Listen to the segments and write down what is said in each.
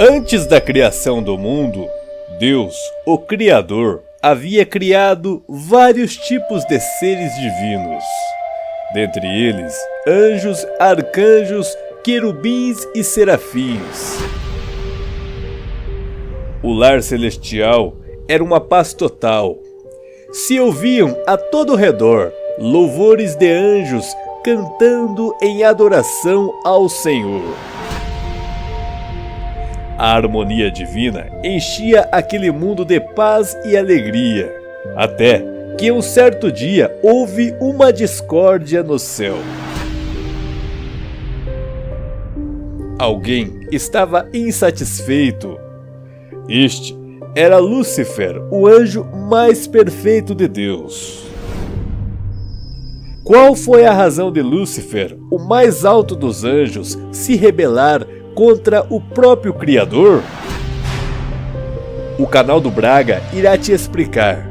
Antes da criação do mundo, Deus, o Criador, havia criado vários tipos de seres divinos. Dentre eles, anjos, arcanjos, querubins e serafins. O lar celestial era uma paz total. Se ouviam a todo redor louvores de anjos cantando em adoração ao Senhor. A harmonia divina enchia aquele mundo de paz e alegria, até que um certo dia houve uma discórdia no céu. Alguém estava insatisfeito. Este era Lúcifer, o anjo mais perfeito de Deus. Qual foi a razão de Lúcifer, o mais alto dos anjos, se rebelar contra o próprio Criador? O canal do Braga irá te explicar.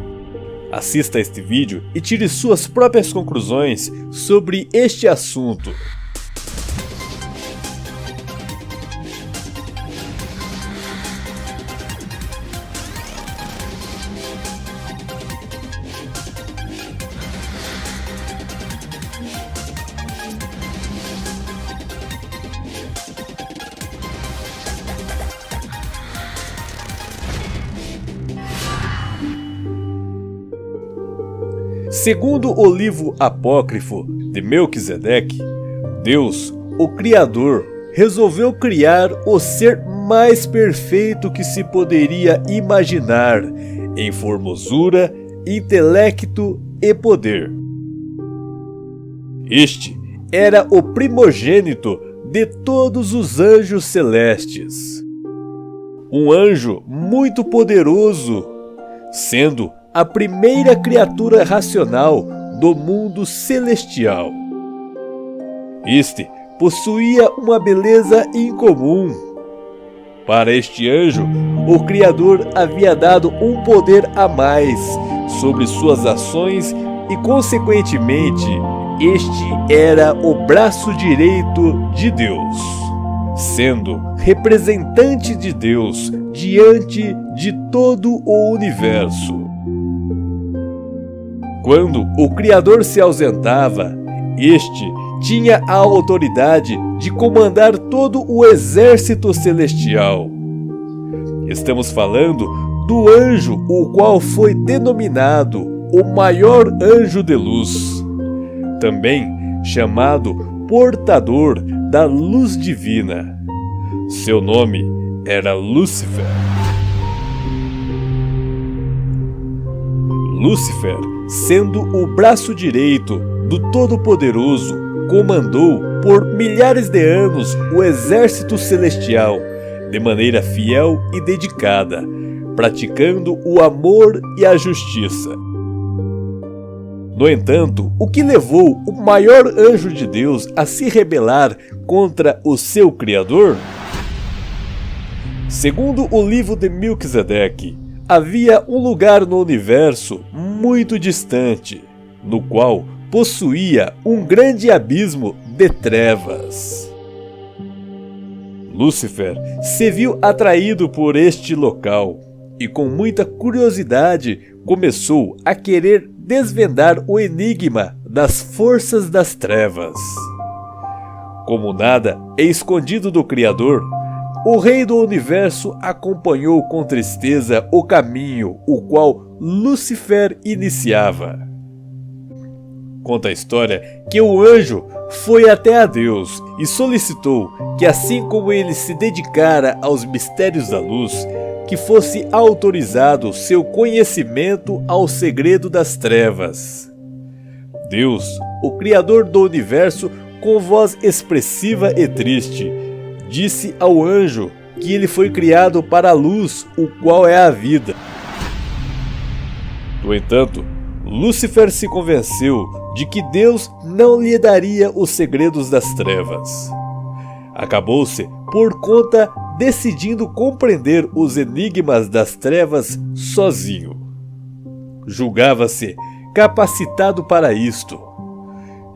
Assista a este vídeo e tire suas próprias conclusões sobre este assunto. Segundo o livro apócrifo de Melquisedeque, Deus, o Criador, resolveu criar o ser mais perfeito que se poderia imaginar em formosura, intelecto e poder. Este era o primogênito de todos os anjos celestes. Um anjo muito poderoso, sendo a primeira criatura racional do mundo celestial. Este possuía uma beleza incomum. Para este anjo, o Criador havia dado um poder a mais sobre suas ações e, consequentemente, este era o braço direito de Deus, sendo representante de Deus diante de todo o universo. Quando o Criador se ausentava, este tinha a autoridade de comandar todo o exército celestial. Estamos falando do anjo, o qual foi denominado o maior anjo de luz, também chamado portador da luz divina. Seu nome era Lúcifer. Lúcifer, sendo o braço direito do Todo-Poderoso, comandou por milhares de anos o exército celestial de maneira fiel e dedicada, praticando o amor e a justiça. No entanto, o que levou o maior anjo de Deus a se rebelar contra o seu Criador? Segundo o livro de Melquisedeque, havia um lugar no universo muito distante, no qual possuía um grande abismo de trevas. Lúcifer se viu atraído por este local e, com muita curiosidade, começou a querer desvendar o enigma das forças das trevas. Como nada é escondido do Criador, o Rei do Universo acompanhou com tristeza o caminho o qual Lúcifer iniciava. Conta a história que o anjo foi até a Deus e solicitou que, assim como ele se dedicara aos mistérios da luz, que fosse autorizado seu conhecimento ao segredo das trevas. Deus, o Criador do Universo, com voz expressiva e triste, disse ao anjo que ele foi criado para a luz, o qual é a vida. No entanto, Lúcifer se convenceu de que Deus não lhe daria os segredos das trevas. Acabou-se, por conta, decidindo compreender os enigmas das trevas sozinho. Julgava-se capacitado para isto.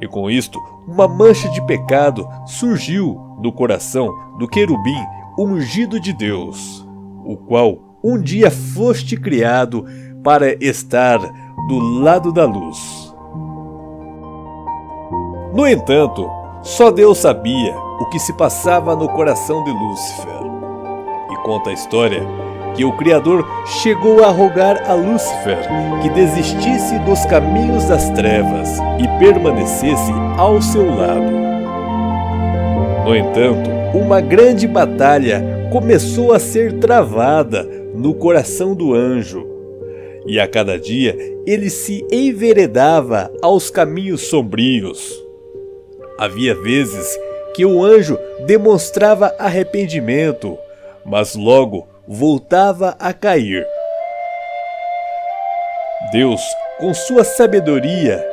E com isto, uma mancha de pecado surgiu do coração do querubim, ungido de Deus, o qual um dia foste criado para estar do lado da luz. No entanto, só Deus sabia o que se passava no coração de Lúcifer. E conta a história que o Criador chegou a rogar a Lúcifer que desistisse dos caminhos das trevas e permanecesse ao seu lado. No entanto, uma grande batalha começou a ser travada no coração do anjo, e a cada dia ele se enveredava aos caminhos sombrios. Havia vezes que o anjo demonstrava arrependimento, mas logo voltava a cair. Deus, com sua sabedoria,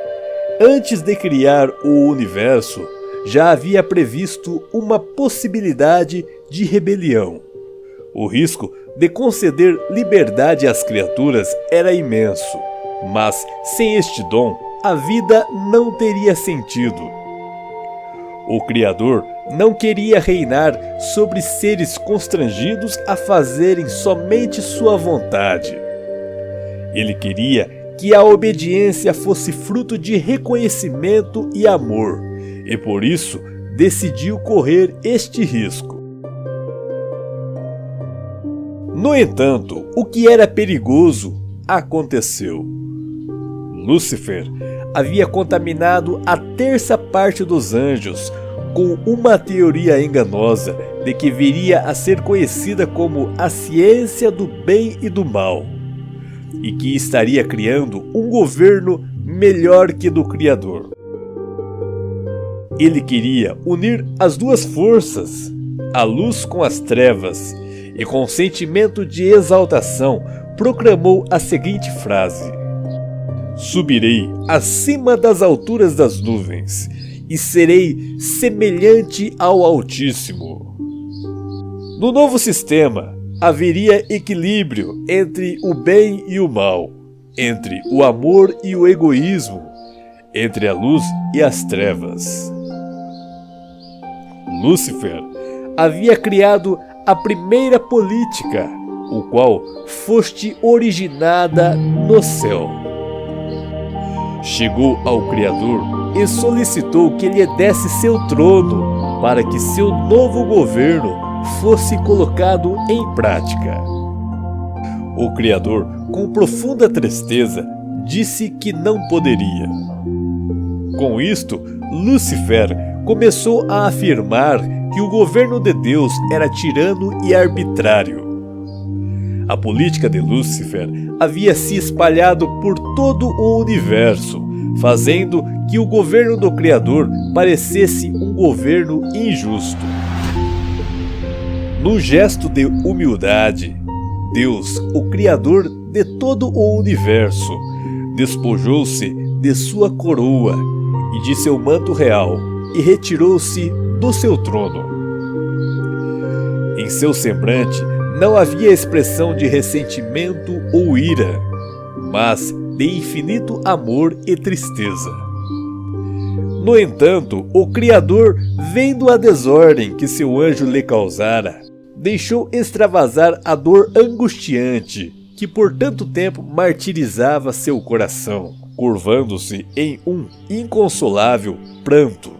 antes de criar o universo, já havia previsto uma possibilidade de rebelião. O risco de conceder liberdade às criaturas era imenso, mas sem este dom, a vida não teria sentido. O Criador não queria reinar sobre seres constrangidos a fazerem somente sua vontade. Ele queria que a obediência fosse fruto de reconhecimento e amor, e por isso decidiu correr este risco. No entanto, o que era perigoso aconteceu. Lúcifer havia contaminado a terça parte dos anjos com uma teoria enganosa de que viria a ser conhecida como a ciência do bem e do mal, e que estaria criando um governo melhor que do Criador. Ele queria unir as duas forças, a luz com as trevas, e com sentimento de exaltação proclamou a seguinte frase: "Subirei acima das alturas das nuvens, e serei semelhante ao Altíssimo." No novo sistema, haveria equilíbrio entre o bem e o mal, entre o amor e o egoísmo, entre a luz e as trevas. Lúcifer havia criado a primeira política, o qual foste originada no céu. Chegou ao Criador e solicitou que lhe desse seu trono para que seu novo governo fosse colocado em prática. O Criador, com profunda tristeza, disse que não poderia. Com isto, Lúcifer começou a afirmar que o governo de Deus era tirano e arbitrário. A política de Lúcifer havia se espalhado por todo o universo, fazendo que o governo do Criador parecesse um governo injusto. No gesto de humildade, Deus, o Criador de todo o universo, despojou-se de sua coroa e de seu manto real e retirou-se do seu trono. Em seu semblante não havia expressão de ressentimento ou ira, mas de infinito amor e tristeza. No entanto, o Criador, vendo a desordem que seu anjo lhe causara, deixou extravasar a dor angustiante que por tanto tempo martirizava seu coração, curvando-se em um inconsolável pranto.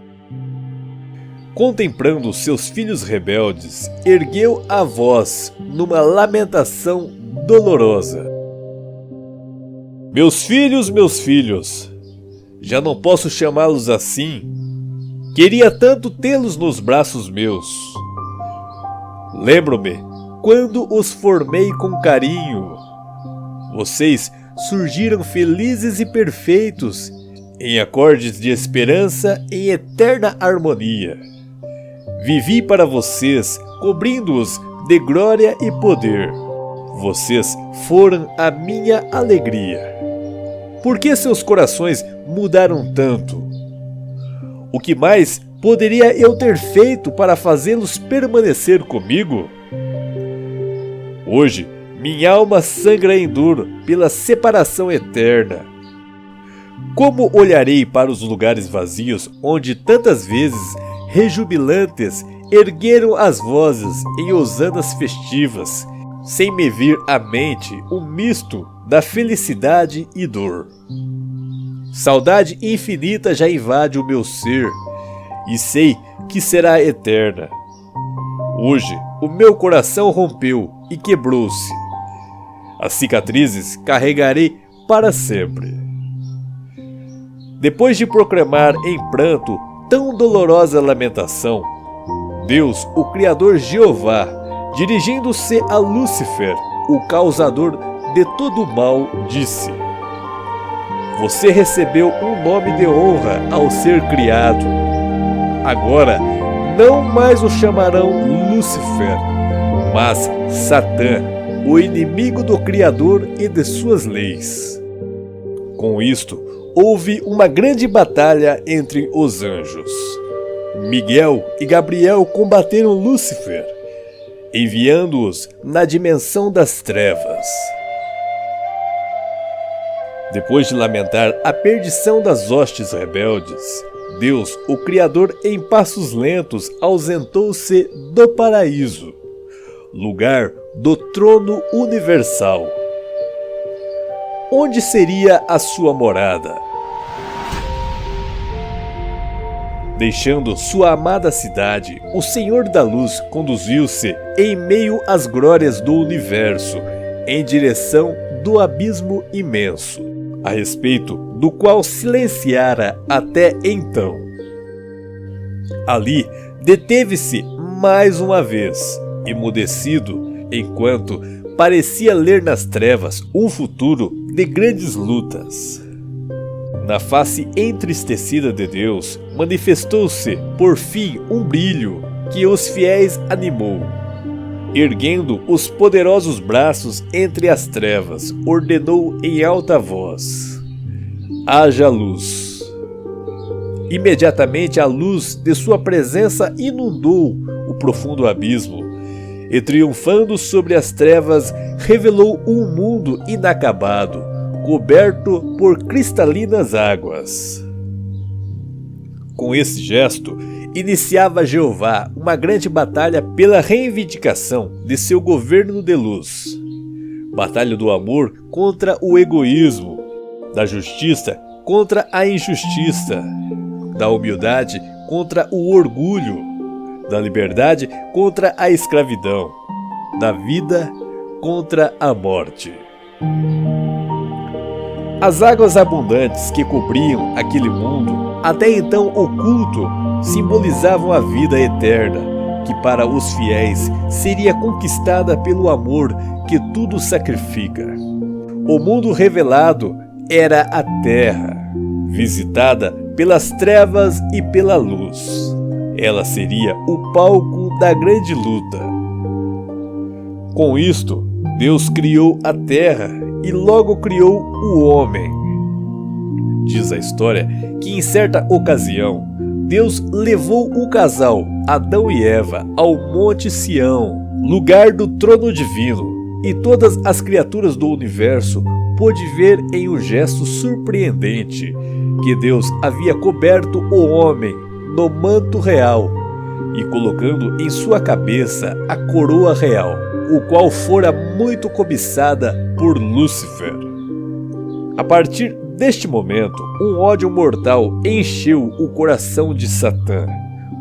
Contemplando seus filhos rebeldes, ergueu a voz numa lamentação dolorosa: meus filhos, já não posso chamá-los assim. Queria tanto tê-los nos braços meus. Lembro-me quando os formei com carinho. Vocês surgiram felizes e perfeitos, em acordes de esperança em eterna harmonia. Vivi para vocês, cobrindo-os de glória e poder. Vocês foram a minha alegria. Por que seus corações mudaram tanto? O que mais poderia eu ter feito para fazê-los permanecer comigo? Hoje, minha alma sangra em dor pela separação eterna. Como olharei para os lugares vazios onde tantas vezes rejubilantes ergueram as vozes em hosanas festivas, sem me vir à mente um misto da felicidade e dor. Saudade infinita já invade o meu ser, e sei que será eterna. Hoje o meu coração rompeu e quebrou-se. As cicatrizes carregarei para sempre. Depois de proclamar em pranto tão dolorosa lamentação, Deus, o Criador Jeová, dirigindo-se a Lúcifer, o causador de todo o mal, disse: Você recebeu um nome de honra ao ser criado. Agora não mais o chamarão Lúcifer, mas Satã, o inimigo do Criador e de suas leis. Com isto, houve uma grande batalha entre os anjos. Miguel e Gabriel combateram Lúcifer, enviando-os na dimensão das trevas. Depois de lamentar a perdição das hostes rebeldes, Deus, o Criador, em passos lentos, ausentou-se do paraíso, lugar do trono universal. Onde seria a sua morada? Deixando sua amada cidade, o Senhor da Luz conduziu-se em meio às glórias do universo, em direção do abismo imenso, a respeito do qual silenciara até então. Ali deteve-se mais uma vez, emudecido, enquanto parecia ler nas trevas um futuro de grandes lutas. Na face entristecida de Deus, manifestou-se, por fim, um brilho que os fiéis animou. Erguendo os poderosos braços entre as trevas, ordenou em alta voz: Haja luz. Imediatamente a luz de sua presença inundou o profundo abismo, e triunfando sobre as trevas, revelou um mundo inacabado, coberto por cristalinas águas. Com esse gesto, iniciava Jeová uma grande batalha pela reivindicação de seu governo de luz. Batalha do amor contra o egoísmo, da justiça contra a injustiça, da humildade contra o orgulho, da liberdade contra a escravidão, da vida contra a morte. As águas abundantes que cobriam aquele mundo, até então oculto, simbolizavam a vida eterna, que para os fiéis seria conquistada pelo amor que tudo sacrifica. O mundo revelado era a terra, visitada pelas trevas e pela luz. Ela seria o palco da grande luta. Com isto, Deus criou a terra e logo criou o homem. Diz a história que em certa ocasião, Deus levou o casal, Adão e Eva, ao Monte Sião, lugar do trono divino, e todas as criaturas do universo pôde ver em um gesto surpreendente que Deus havia coberto o homem no manto real e colocando em sua cabeça a coroa real, o qual fora muito cobiçada por Lúcifer. A partir deste momento, um ódio mortal encheu o coração de Satã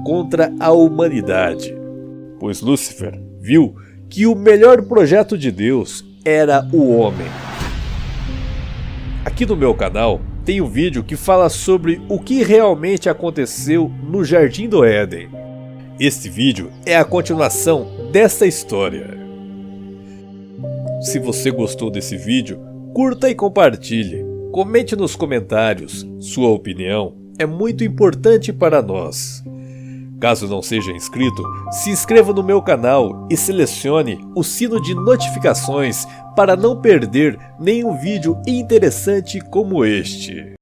contra a humanidade, pois Lúcifer viu que o melhor projeto de Deus era o homem. Aqui no meu canal tem um vídeo que fala sobre o que realmente aconteceu no Jardim do Éden. Este vídeo é a continuação dessa história. Se você gostou desse vídeo, curta e compartilhe. Comente nos comentários, sua opinião é muito importante para nós. Caso não seja inscrito, se inscreva no meu canal e selecione o sino de notificações para não perder nenhum vídeo interessante como este.